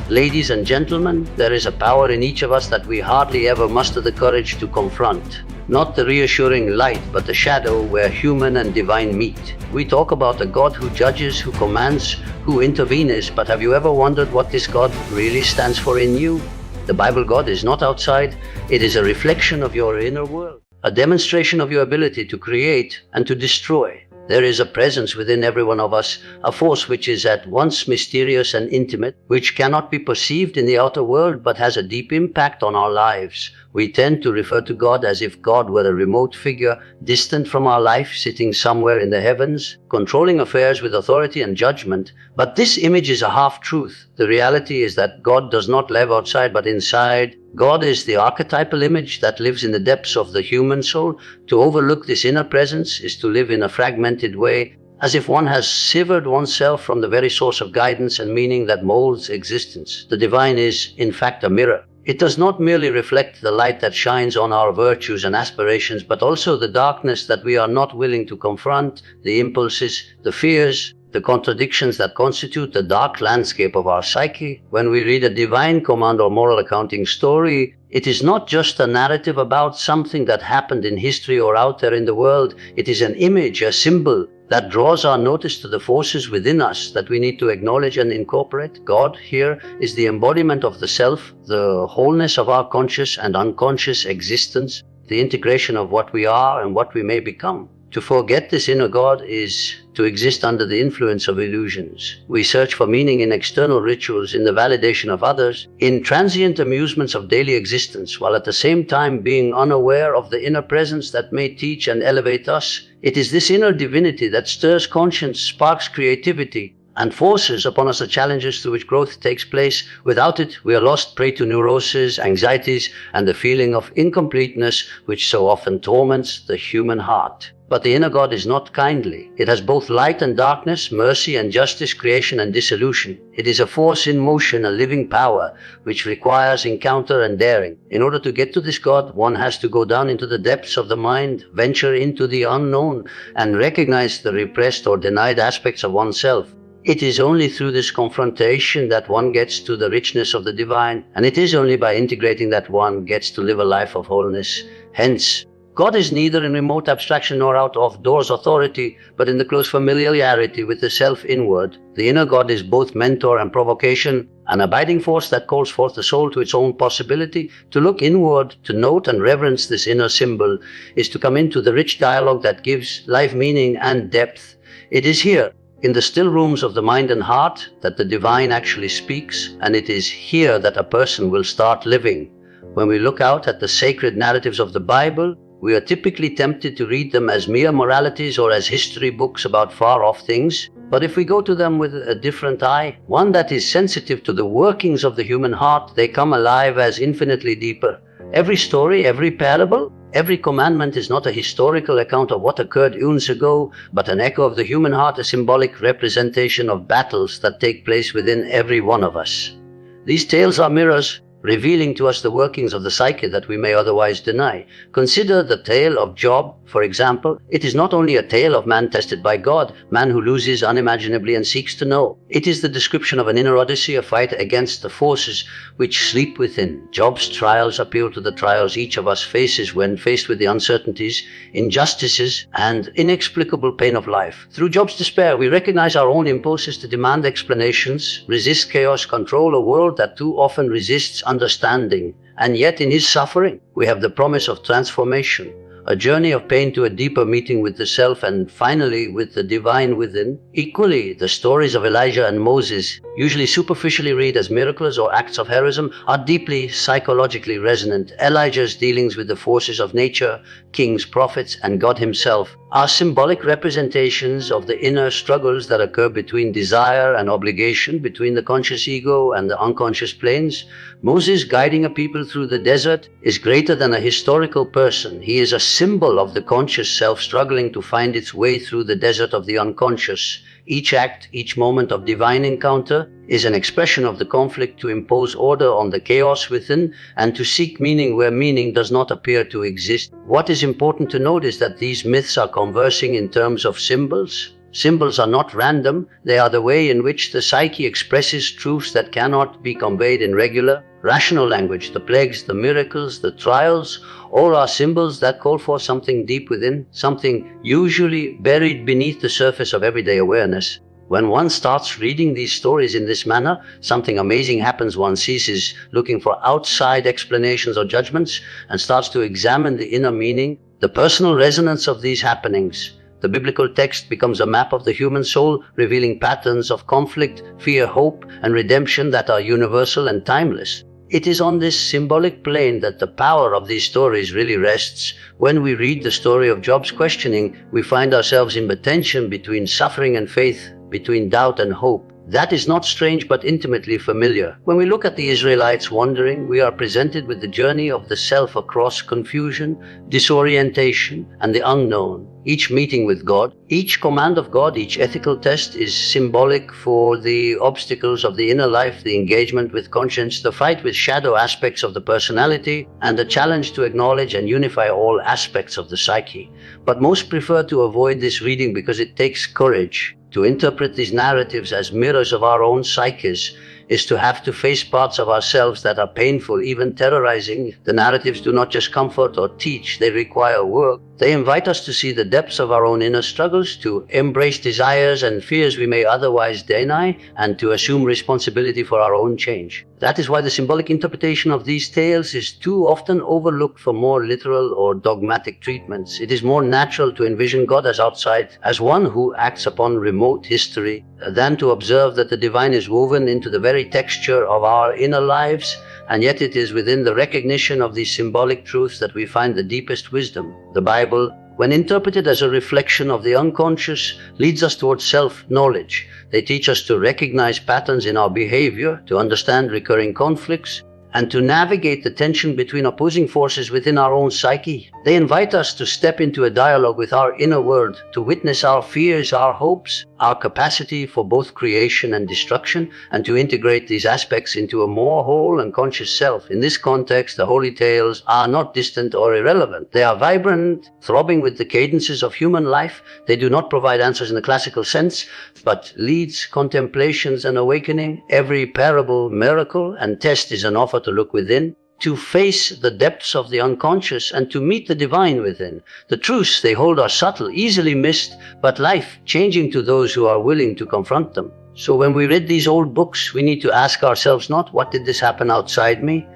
Ladies and gentlemen, there is a power in each of us that we hardly ever muster the courage to confront. Not the reassuring light, but the shadow where human and divine meet. We talk about a God who judges, who commands, who intervenes, but have you ever wondered what this God really stands for in you? The Bible God is not outside, it is a reflection of your inner world, a demonstration of your ability to create and to destroy. There is a presence within every one of us, a force which is at once mysterious and intimate, which cannot be perceived in the outer world but has a deep impact on our lives. We tend to refer to God as if God were a remote figure, distant from our life, sitting somewhere in the heavens, controlling affairs with authority and judgment. But this image is a half-truth. The reality is that God does not live outside but inside. God is the archetypal image that lives in the depths of the human soul. To overlook this inner presence is to live in a fragmented way, as if one has severed oneself from the very source of guidance and meaning that molds existence. The divine is, in fact, a mirror. It does not merely reflect the light that shines on our virtues and aspirations, but also the darkness that we are not willing to confront, the impulses, the fears, the contradictions that constitute the dark landscape of our psyche. When we read a divine command or moral accounting story, it is not just a narrative about something that happened in history or out there in the world. It is an image, a symbol that draws our notice to the forces within us that we need to acknowledge and incorporate. God here is the embodiment of the self, the wholeness of our conscious and unconscious existence, the integration of what we are and what we may become. To forget this inner God is to exist under the influence of illusions. We search for meaning in external rituals, in the validation of others, in transient amusements of daily existence, while at the same time being unaware of the inner presence that may teach and elevate us. It is this inner divinity that stirs conscience, sparks creativity, and forces upon us the challenges through which growth takes place. Without it, we are lost prey to neuroses, anxieties, and the feeling of incompleteness which so often torments the human heart. But the inner God is not kindly. It has both light and darkness, mercy and justice, creation and dissolution. It is a force in motion, a living power, which requires encounter and daring. In order to get to this God, one has to go down into the depths of the mind, venture into the unknown, and recognize the repressed or denied aspects of oneself. It is only through this confrontation that one gets to the richness of the divine, and it is only by integrating that one gets to live a life of wholeness. Hence, God is neither in remote abstraction nor out of doors authority, but in the close familiarity with the self inward. The inner God is both mentor and provocation, an abiding force that calls forth the soul to its own possibility. To look inward, to note and reverence this inner symbol, is to come into the rich dialogue that gives life meaning and depth. It is here, in the still rooms of the mind and heart, that the divine actually speaks, and it is here that a person will start living. When we look out at the sacred narratives of the Bible, we are typically tempted to read them as mere moralities or as history books about far-off things. But if we go to them with a different eye, one that is sensitive to the workings of the human heart, they come alive as infinitely deeper. Every story, every parable, every commandment is not a historical account of what occurred eons ago, but an echo of the human heart, a symbolic representation of battles that take place within every one of us. These tales are mirrors, revealing to us the workings of the psyche that we may otherwise deny. Consider the tale of Job, for example. It is not only a tale of man tested by God, man who loses unimaginably and seeks to know. It is the description of an inner odyssey, a fight against the forces which sleep within. Job's trials appeal to the trials each of us faces when faced with the uncertainties, injustices, and inexplicable pain of life. Through Job's despair, we recognize our own impulses to demand explanations, resist chaos, control a world that too often resists understanding. And yet in his suffering, we have the promise of transformation, a journey of pain to a deeper meeting with the self and finally with the divine within. Equally, the stories of Elijah and Moses, usually superficially read as miracles or acts of heroism, are deeply psychologically resonant. Elijah's dealings with the forces of nature, kings, prophets, and God himself are symbolic representations of the inner struggles that occur between desire and obligation, between the conscious ego and the unconscious planes. Moses, guiding a people through the desert, is greater than a historical person. He is a symbol of the conscious self struggling to find its way through the desert of the unconscious. Each act, each moment of divine encounter is an expression of the conflict to impose order on the chaos within and to seek meaning where meaning does not appear to exist. What is important to note is that these myths are conversing in terms of symbols. Symbols are not random, they are the way in which the psyche expresses truths that cannot be conveyed in regular, rational language. The plagues, the miracles, the trials, all are symbols that call for something deep within, something usually buried beneath the surface of everyday awareness. When one starts reading these stories in this manner, something amazing happens. One ceases looking for outside explanations or judgments and starts to examine the inner meaning, the personal resonance of these happenings. The biblical text becomes a map of the human soul, revealing patterns of conflict, fear, hope, and redemption that are universal and timeless. It is on this symbolic plane that the power of these stories really rests. When we read the story of Job's questioning, we find ourselves in the tension between suffering and faith, between doubt and hope. That is not strange but intimately familiar. When we look at the Israelites wandering, we are presented with the journey of the self across confusion, disorientation, and the unknown. Each meeting with God, each command of God, each ethical test is symbolic for the obstacles of the inner life, the engagement with conscience, the fight with shadow aspects of the personality, and the challenge to acknowledge and unify all aspects of the psyche. But most prefer to avoid this reading because it takes courage. To interpret these narratives as mirrors of our own psyches is to have to face parts of ourselves that are painful, even terrorizing. The narratives do not just comfort or teach, they require work. They invite us to see the depths of our own inner struggles, to embrace desires and fears we may otherwise deny, and to assume responsibility for our own change. That is why the symbolic interpretation of these tales is too often overlooked for more literal or dogmatic treatments. It is more natural to envision God as outside, as one who acts upon remote history, than to observe that the divine is woven into the very texture of our inner lives. And yet it is within the recognition of these symbolic truths that we find the deepest wisdom. The Bible, when interpreted as a reflection of the unconscious, leads us towards self-knowledge. They teach us to recognize patterns in our behavior, to understand recurring conflicts, and to navigate the tension between opposing forces within our own psyche. They invite us to step into a dialogue with our inner world, to witness our fears, our hopes, our capacity for both creation and destruction, and to integrate these aspects into a more whole and conscious self. In this context, the holy tales are not distant or irrelevant. They are vibrant, throbbing with the cadences of human life. They do not provide answers in the classical sense, but leads, contemplations, and awakening. Every parable, miracle, and test is an offer to look within, to face the depths of the unconscious, and to meet the divine within. The truths they hold are subtle, easily missed, but life-changing to those who are willing to confront them. So when we read these old books, we need to ask ourselves not what did this happen outside me,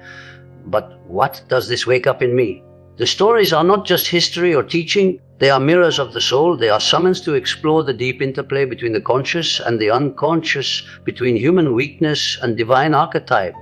but what does this wake up in me? The stories are not just history or teaching, they are mirrors of the soul. They are summons to explore the deep interplay between the conscious and the unconscious, between human weakness and divine archetype,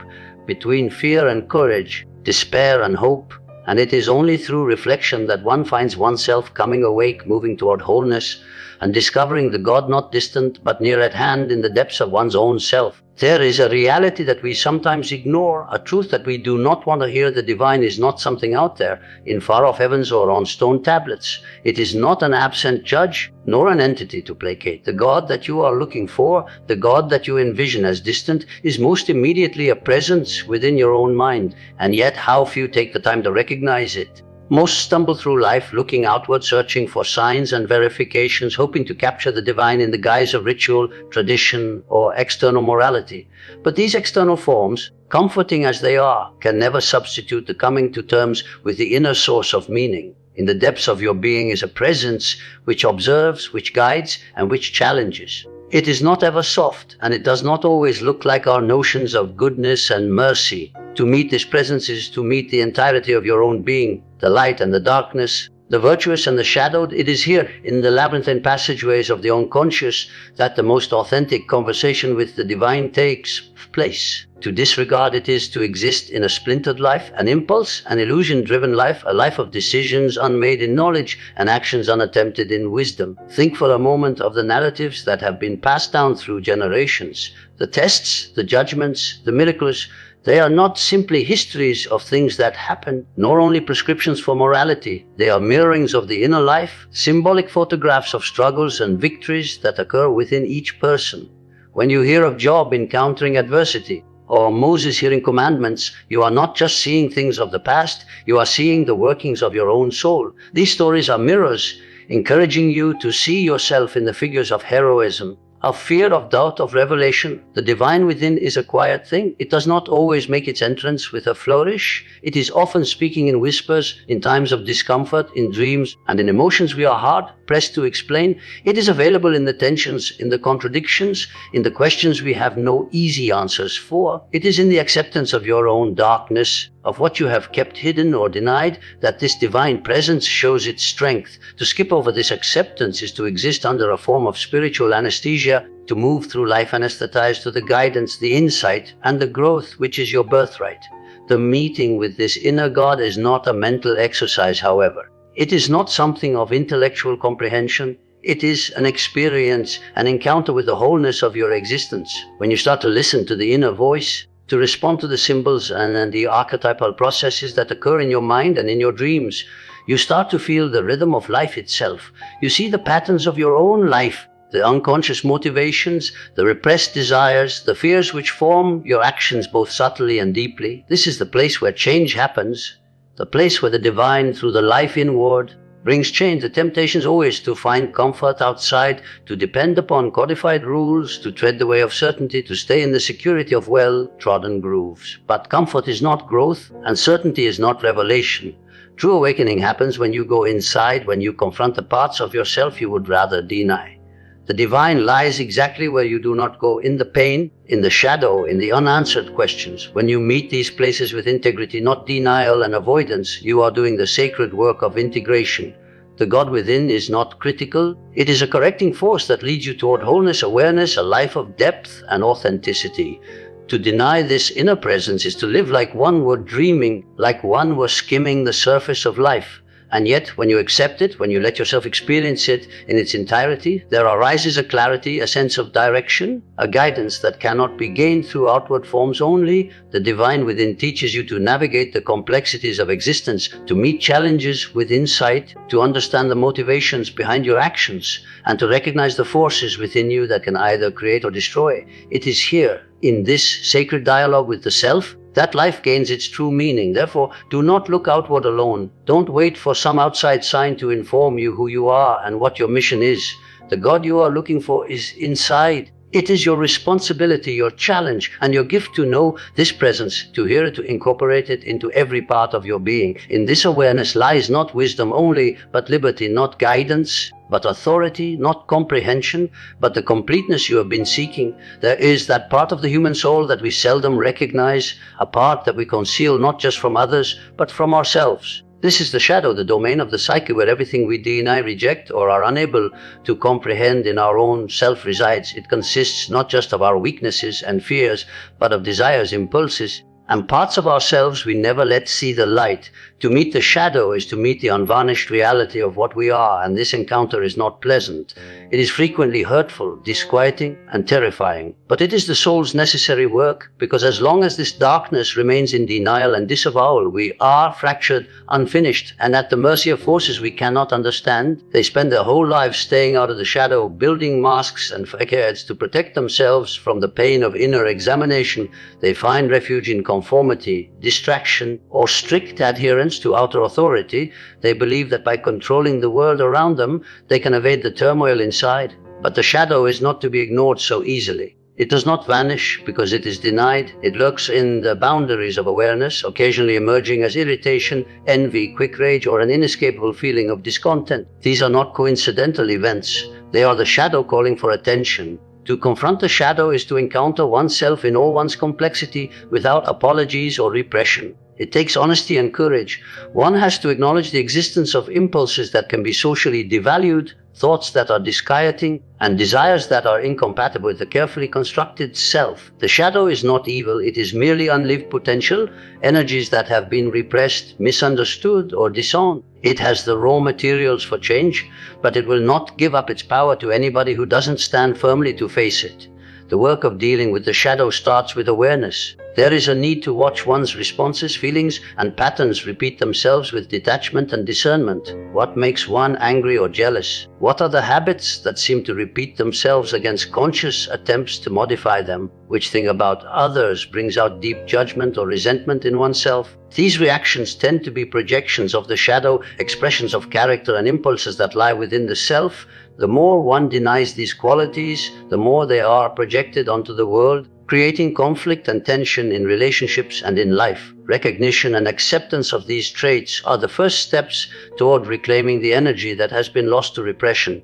between fear and courage, despair and hope. And it is only through reflection that one finds oneself coming awake, moving toward wholeness, and discovering the God not distant but near at hand in the depths of one's own self. There is a reality that we sometimes ignore, a truth that we do not want to hear. The divine is not something out there in far-off heavens or on stone tablets. It is not an absent judge, nor an entity to placate. The God that you are looking for, the God that you envision as distant, is most immediately a presence within your own mind, and yet how few take the time to recognize it. Most stumble through life looking outward, searching for signs and verifications, hoping to capture the divine in the guise of ritual, tradition, or external morality. But these external forms, comforting as they are, can never substitute the coming to terms with the inner source of meaning. In the depths of your being is a presence which observes, which guides, and which challenges. It is not ever soft, and it does not always look like our notions of goodness and mercy. To meet this presence is to meet the entirety of your own being, the light and the darkness, the virtuous and the shadowed. It is here, in the labyrinthine passageways of the unconscious, that the most authentic conversation with the divine takes place. To disregard it is to exist in a splintered life, an impulse, an illusion-driven life, a life of decisions unmade in knowledge and actions unattempted in wisdom. Think for a moment of the narratives that have been passed down through generations. The tests, the judgments, the miracles, they are not simply histories of things that happened, nor only prescriptions for morality. They are mirrorings of the inner life, symbolic photographs of struggles and victories that occur within each person. When you hear of Job encountering adversity, or Moses hearing commandments, you are not just seeing things of the past, you are seeing the workings of your own soul. These stories are mirrors encouraging you to see yourself in the figures of heroism, of fear, of doubt, of revelation. The divine within is a quiet thing. It does not always make its entrance with a flourish. It is often speaking in whispers, in times of discomfort, in dreams, and in emotions we are hard pressed to explain. It is available in the tensions, in the contradictions, in the questions we have no easy answers for. It is in the acceptance of your own darkness, of what you have kept hidden or denied, that this divine presence shows its strength. To skip over this acceptance is to exist under a form of spiritual anesthesia, to move through life anesthetized to the guidance, the insight, and the growth which is your birthright. The meeting with this inner God is not a mental exercise, however. It is not something of intellectual comprehension. It is an experience, an encounter with the wholeness of your existence. When you start to listen to the inner voice, to respond to the symbols and the archetypal processes that occur in your mind and in your dreams, you start to feel the rhythm of life itself. You see the patterns of your own life, the unconscious motivations, the repressed desires, the fears which form your actions both subtly and deeply. This is the place where change happens, the place where the divine, through the life inward, brings change. The temptation is always to find comfort outside, to depend upon codified rules, to tread the way of certainty, to stay in the security of well-trodden grooves. But comfort is not growth, and certainty is not revelation. True awakening happens when you go inside, when you confront the parts of yourself you would rather deny. The divine lies exactly where you do not go, in the pain, in the shadow, in the unanswered questions. When you meet these places with integrity, not denial and avoidance, you are doing the sacred work of integration. The God within is not critical. It is a correcting force that leads you toward wholeness, awareness, a life of depth and authenticity. To deny this inner presence is to live like one were dreaming, like one were skimming the surface of life. And yet, when you accept it, when you let yourself experience it in its entirety, there arises a clarity, a sense of direction, a guidance that cannot be gained through outward forms only. The divine within teaches you to navigate the complexities of existence, to meet challenges with insight, to understand the motivations behind your actions, and to recognize the forces within you that can either create or destroy. It is here, in this sacred dialogue with the self, that life gains its true meaning. Therefore, do not look outward alone. Don't wait for some outside sign to inform you who you are and what your mission is. The God you are looking for is inside. It is your responsibility, your challenge, and your gift to know this presence, to hear it, to incorporate it into every part of your being. In this awareness lies not wisdom only, but liberty, not guidance, but authority, not comprehension, but the completeness you have been seeking. There is that part of the human soul that we seldom recognize, a part that we conceal not just from others, but from ourselves. This is the shadow, the domain of the psyche, where everything we deny, reject, or are unable to comprehend in our own self resides. It consists not just of our weaknesses and fears, but of desires, impulses, and parts of ourselves we never let see the light. To meet the shadow is to meet the unvarnished reality of what we are, and this encounter is not pleasant. It is frequently hurtful, disquieting, and terrifying. But it is the soul's necessary work, because as long as this darkness remains in denial and disavowal, we are fractured, unfinished, and at the mercy of forces we cannot understand. They spend their whole lives staying out of the shadow, building masks and facades to protect themselves from the pain of inner examination. They find refuge in conformity, distraction, or strict adherence to outer authority. They believe that by controlling the world around them, they can evade the turmoil inside. But the shadow is not to be ignored so easily. It does not vanish because it is denied. It lurks in the boundaries of awareness, occasionally emerging as irritation, envy, quick rage, or an inescapable feeling of discontent. These are not coincidental events. They are the shadow calling for attention. To confront the shadow is to encounter oneself in all one's complexity without apologies or repression. It takes honesty and courage. One has to acknowledge the existence of impulses that can be socially devalued, thoughts that are disquieting, and desires that are incompatible with the carefully constructed self. The shadow is not evil, it is merely unlived potential, energies that have been repressed, misunderstood, or disowned. It has the raw materials for change, but it will not give up its power to anybody who doesn't stand firmly to face it. The work of dealing with the shadow starts with awareness. There is a need to watch one's responses, feelings, and patterns repeat themselves with detachment and discernment. What makes one angry or jealous? What are the habits that seem to repeat themselves against conscious attempts to modify them? Which thing about others brings out deep judgment or resentment in oneself? These reactions tend to be projections of the shadow, expressions of character and impulses that lie within the self. The more one denies these qualities, the more they are projected onto the world, creating conflict and tension in relationships and in life. Recognition and acceptance of these traits are the first steps toward reclaiming the energy that has been lost to repression.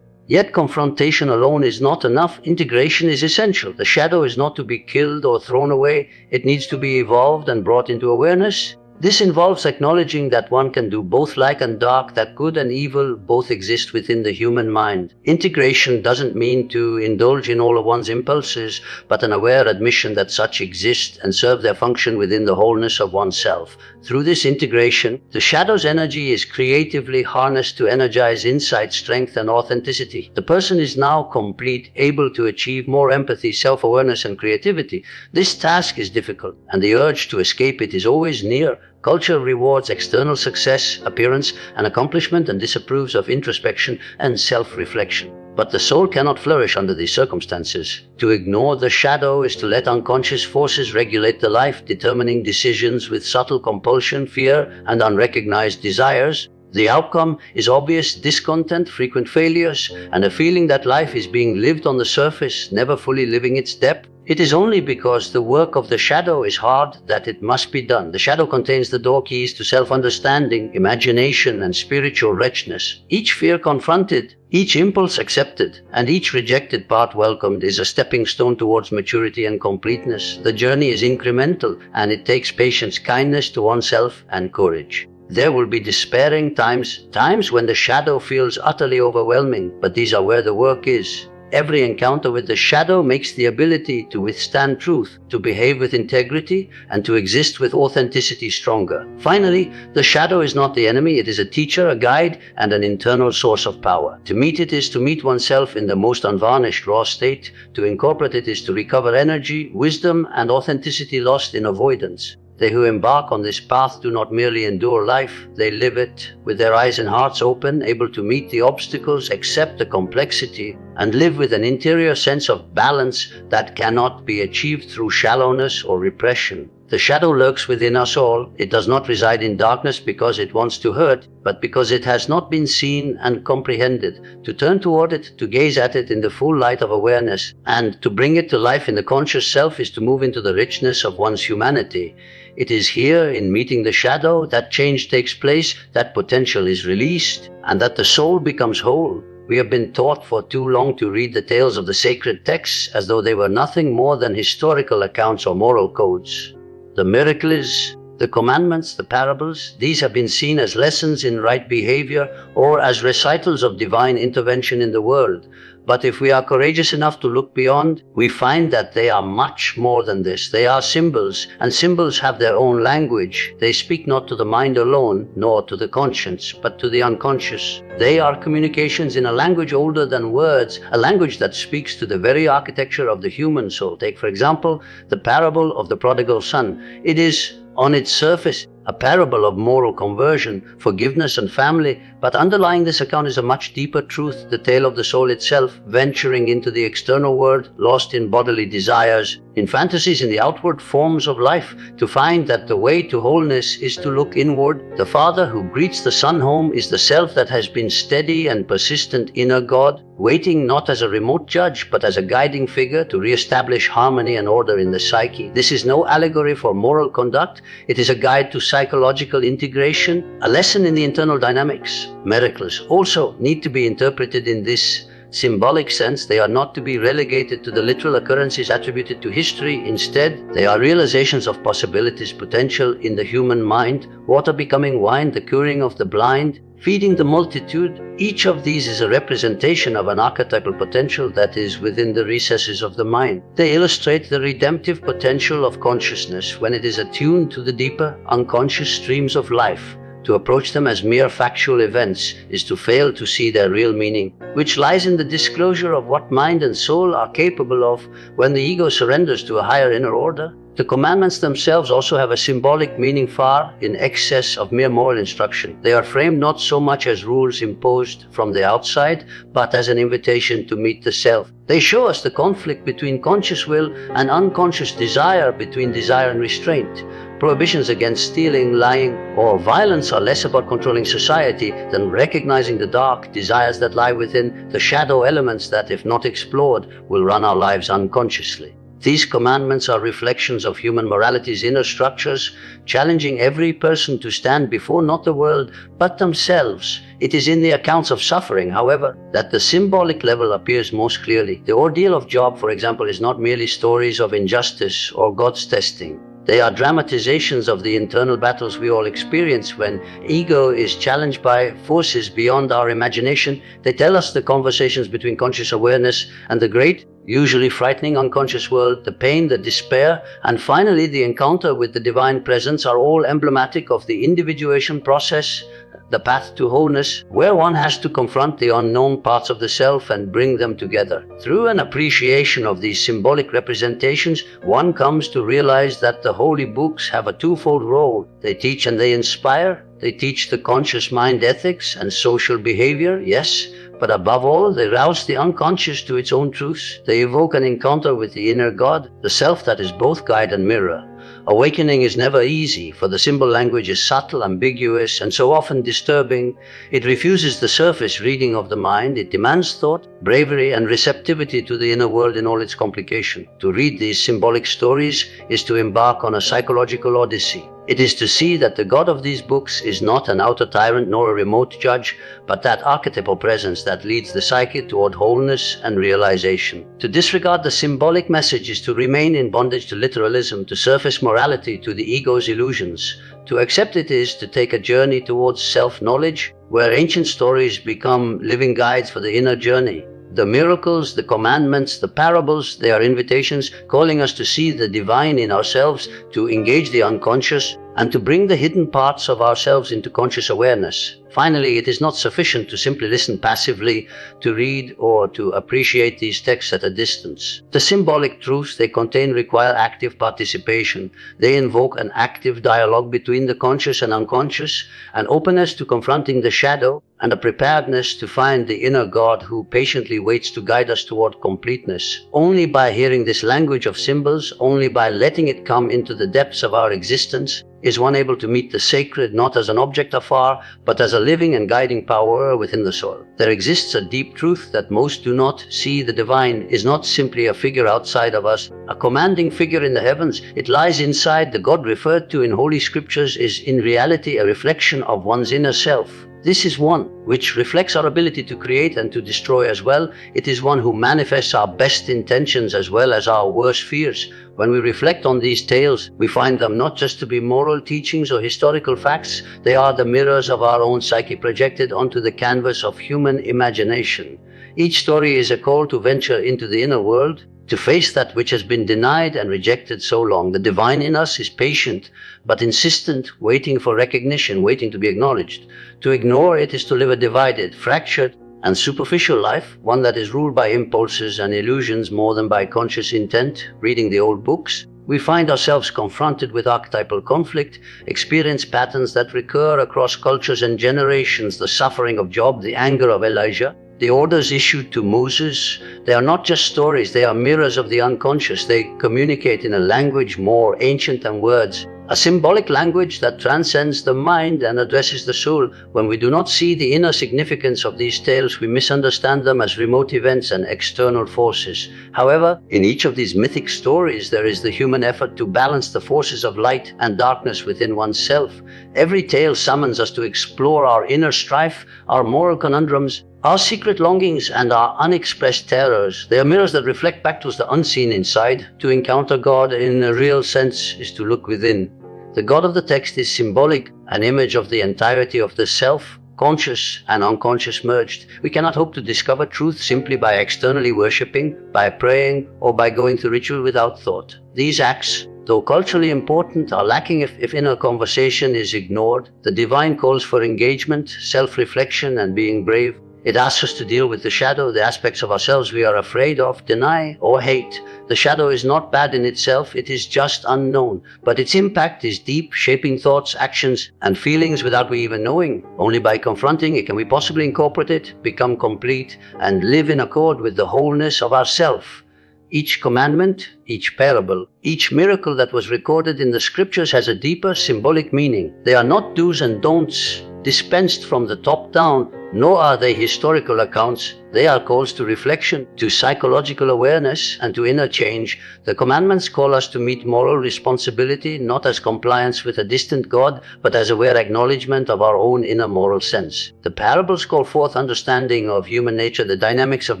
Yet confrontation alone is not enough. Integration is essential. The shadow is not to be killed or thrown away. It needs to be evolved and brought into awareness. This involves acknowledging that one can do both light and dark, that good and evil both exist within the human mind. Integration doesn't mean to indulge in all of one's impulses, but an aware admission that such exist and serve their function within the wholeness of oneself. Through this integration, the shadow's energy is creatively harnessed to energize insight, strength, and authenticity. The person is now complete, able to achieve more empathy, self-awareness, and creativity. This task is difficult, and the urge to escape it is always near. Culture rewards external success, appearance, and accomplishment, and disapproves of introspection and self-reflection. But the soul cannot flourish under these circumstances. To ignore the shadow is to let unconscious forces regulate the life, determining decisions with subtle compulsion, fear, and unrecognized desires. The outcome is obvious discontent, frequent failures, and a feeling that life is being lived on the surface, never fully living its depth. It is only because the work of the shadow is hard that it must be done. The shadow contains the door keys to self-understanding, imagination, and spiritual richness. Each fear confronted, each impulse accepted, and each rejected part welcomed is a stepping stone towards maturity and completeness. The journey is incremental, and it takes patience, kindness to oneself, and courage. There will be despairing times when the shadow feels utterly overwhelming, but these are where the work is. Every encounter with the shadow makes the ability to withstand truth, to behave with integrity, and to exist with authenticity stronger. Finally, the shadow is not the enemy. It is a teacher, a guide, and an internal source of power. To meet it is to meet oneself in the most unvarnished raw state. To incorporate it is to recover energy, wisdom, and authenticity lost in avoidance. They who embark on this path do not merely endure life, they live it, with their eyes and hearts open, able to meet the obstacles, accept the complexity, and live with an interior sense of balance that cannot be achieved through shallowness or repression. The shadow lurks within us all. It does not reside in darkness because it wants to hurt, but because it has not been seen and comprehended. To turn toward it, to gaze at it in the full light of awareness, and to bring it to life in the conscious self is to move into the richness of one's humanity. It is here, in meeting the shadow, that change takes place, that potential is released, and that the soul becomes whole. We have been taught for too long to read the tales of the sacred texts as though they were nothing more than historical accounts or moral codes. The miracle is, the commandments, the parables, these have been seen as lessons in right behavior or as recitals of divine intervention in the world. But if we are courageous enough to look beyond, we find that they are much more than this. They are symbols, and symbols have their own language. They speak not to the mind alone, nor to the conscience, but to the unconscious. They are communications in a language older than words, a language that speaks to the very architecture of the human soul. Take, for example, the parable of the prodigal son. It is, on its surface, a parable of moral conversion, forgiveness, and family, but underlying this account is a much deeper truth, the tale of the soul itself, venturing into the external world, lost in bodily desires, in fantasies, in the outward forms of life, to find that the way to wholeness is to look inward. The father who greets the son home is the self that has been steady and persistent inner God, waiting not as a remote judge, but as a guiding figure to re-establish harmony and order in the psyche. This is no allegory for moral conduct. It is a guide to psychological integration, a lesson in the internal dynamics. Miracles also need to be interpreted in this symbolic sense. They are not to be relegated to the literal occurrences attributed to history. Instead, they are realizations of possibilities, potential in the human mind, water becoming wine, the curing of the blind, feeding the multitude. Each of these is a representation of an archetypal potential that is within the recesses of the mind. They illustrate the redemptive potential of consciousness when it is attuned to the deeper, unconscious streams of life. To approach them as mere factual events is to fail to see their real meaning, which lies in the disclosure of what mind and soul are capable of when the ego surrenders to a higher inner order. The commandments themselves also have a symbolic meaning far in excess of mere moral instruction. They are framed not so much as rules imposed from the outside, but as an invitation to meet the self. They show us the conflict between conscious will and unconscious desire, between desire and restraint. Prohibitions against stealing, lying, or violence are less about controlling society than recognizing the dark desires that lie within, the shadow elements that, if not explored, will run our lives unconsciously. These commandments are reflections of human morality's inner structures, challenging every person to stand before not the world, but themselves. It is in the accounts of suffering, however, that the symbolic level appears most clearly. The ordeal of Job, for example, is not merely stories of injustice or God's testing. They are dramatizations of the internal battles we all experience when ego is challenged by forces beyond our imagination. They tell us the conversations between conscious awareness and the great, usually frightening unconscious world. The pain, the despair, and finally the encounter with the divine presence are all emblematic of the individuation process, the path to wholeness, where one has to confront the unknown parts of the self and bring them together. Through an appreciation of these symbolic representations, one comes to realize that the holy books have a twofold role. They teach and they inspire. They teach the conscious mind ethics and social behavior, yes, but above all, they rouse the unconscious to its own truths. They evoke an encounter with the inner God, the self that is both guide and mirror. Awakening is never easy, for the symbol language is subtle, ambiguous, and so often disturbing. It refuses the surface reading of the mind. It demands thought, bravery, and receptivity to the inner world in all its complication. To read these symbolic stories is to embark on a psychological odyssey. It is to see that the God of these books is not an outer tyrant nor a remote judge, but that archetypal presence that leads the psyche toward wholeness and realization. To disregard the symbolic message is to remain in bondage to literalism, to surface morality, to the ego's illusions. To accept it is to take a journey towards self-knowledge, where ancient stories become living guides for the inner journey. The miracles, the commandments, the parables, they are invitations calling us to see the divine in ourselves, to engage the unconscious, and to bring the hidden parts of ourselves into conscious awareness. Finally, it is not sufficient to simply listen passively, to read or to appreciate these texts at a distance. The symbolic truths they contain require active participation. They invoke an active dialogue between the conscious and unconscious, an openness to confronting the shadow, and a preparedness to find the inner God who patiently waits to guide us toward completeness. Only by hearing this language of symbols, only by letting it come into the depths of our existence, is one able to meet the sacred not as an object afar, but as a living and guiding power within the soul. There exists a deep truth that most do not see. The divine is not simply a figure outside of us, a commanding figure in the heavens. It lies inside. The God referred to in Holy Scriptures is in reality a reflection of one's inner self. This is one which reflects our ability to create and to destroy as well. It is one who manifests our best intentions as well as our worst fears. When we reflect on these tales, we find them not just to be moral teachings or historical facts. They are the mirrors of our own psyche projected onto the canvas of human imagination. Each story is a call to venture into the inner world, to face that which has been denied and rejected so long. The divine in us is patient, but insistent, waiting for recognition, waiting to be acknowledged. To ignore it is to live a divided, fractured, and superficial life, one that is ruled by impulses and illusions more than by conscious intent. Reading the old books, we find ourselves confronted with archetypal conflict, experience patterns that recur across cultures and generations, the suffering of Job, the anger of Elijah, the orders issued to Moses. They are not just stories, they are mirrors of the unconscious. They communicate in a language more ancient than words, a symbolic language that transcends the mind and addresses the soul. When we do not see the inner significance of these tales, we misunderstand them as remote events and external forces. However, in each of these mythic stories, there is the human effort to balance the forces of light and darkness within oneself. Every tale summons us to explore our inner strife, our moral conundrums, our secret longings, and our unexpressed terrors. They are mirrors that reflect back to us the unseen inside. To encounter God in a real sense is to look within. The God of the text is symbolic, an image of the entirety of the self, conscious and unconscious merged. We cannot hope to discover truth simply by externally worshipping, by praying, or by going through ritual without thought. These acts Though culturally important, are lacking if inner conversation is ignored. The divine calls for engagement, self-reflection, and being brave. It asks us to deal with the shadow, the aspects of ourselves we are afraid of, deny, or hate. The shadow is not bad in itself, it is just unknown. But its impact is deep, shaping thoughts, actions, and feelings without we even knowing. Only by confronting it can we possibly incorporate it, become complete, and live in accord with the wholeness of ourself. Each commandment, each parable, each miracle that was recorded in the scriptures has a deeper symbolic meaning. They are not do's and don'ts dispensed from the top down, nor are they historical accounts. They are calls to reflection, to psychological awareness, and to inner change. The commandments call us to meet moral responsibility, not as compliance with a distant God, but as aware acknowledgement of our own inner moral sense. The parables call forth understanding of human nature, the dynamics of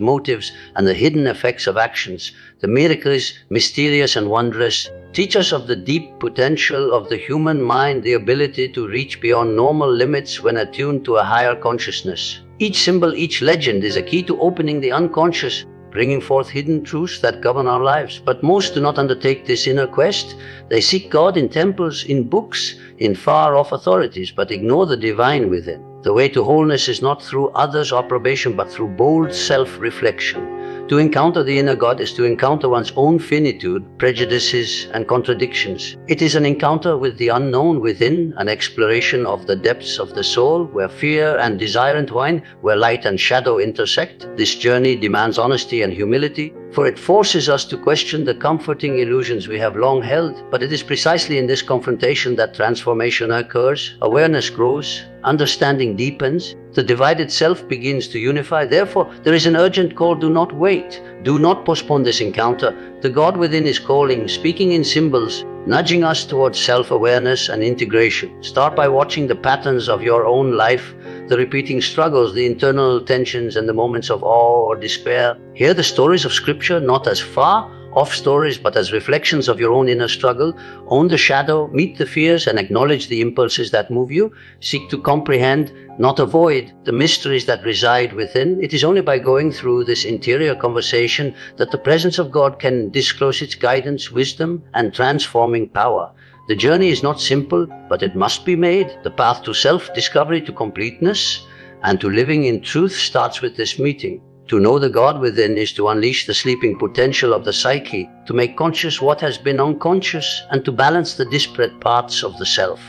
motives, and the hidden effects of actions. The miracles, mysterious and wondrous, teach us of the deep potential of the human mind, the ability to reach beyond normal limits when attuned to a higher consciousness. Each symbol, each legend is a key to opening the unconscious, bringing forth hidden truths that govern our lives. But most do not undertake this inner quest. They seek God in temples, in books, in far-off authorities, but ignore the divine within. The way to wholeness is not through others' approbation, but through bold self-reflection. To encounter the inner God is to encounter one's own finitude, prejudices, and contradictions. It is an encounter with the unknown within, an exploration of the depths of the soul, where fear and desire entwine, where light and shadow intersect. This journey demands honesty and humility, for it forces us to question the comforting illusions we have long held. But it is precisely in this confrontation that transformation occurs, awareness grows, understanding deepens, the divided self begins to unify. Therefore, there is an urgent call: do not wait. Do not postpone this encounter. The God within is calling, speaking in symbols, nudging us towards self-awareness and integration. Start by watching the patterns of your own life, the repeating struggles, the internal tensions, and the moments of awe or despair. Hear the stories of Scripture not as far-off stories, but as reflections of your own inner struggle. Own the shadow, meet the fears, and acknowledge the impulses that move you. Seek to comprehend, not avoid, the mysteries that reside within. It is only by going through this interior conversation that the presence of God can disclose its guidance, wisdom, and transforming power. The journey is not simple, but it must be made. The path to self-discovery, to completeness, and to living in truth starts with this meeting. To know the God within is to unleash the sleeping potential of the psyche, to make conscious what has been unconscious, and to balance the disparate parts of the self.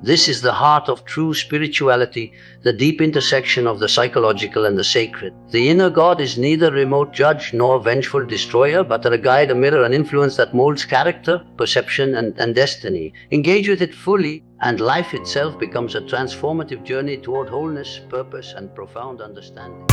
This is the heart of true spirituality, the deep intersection of the psychological and the sacred. The inner God is neither remote judge nor vengeful destroyer, but a guide, a mirror, an influence that molds character, perception, and destiny. Engage with it fully, and life itself becomes a transformative journey toward wholeness, purpose, and profound understanding.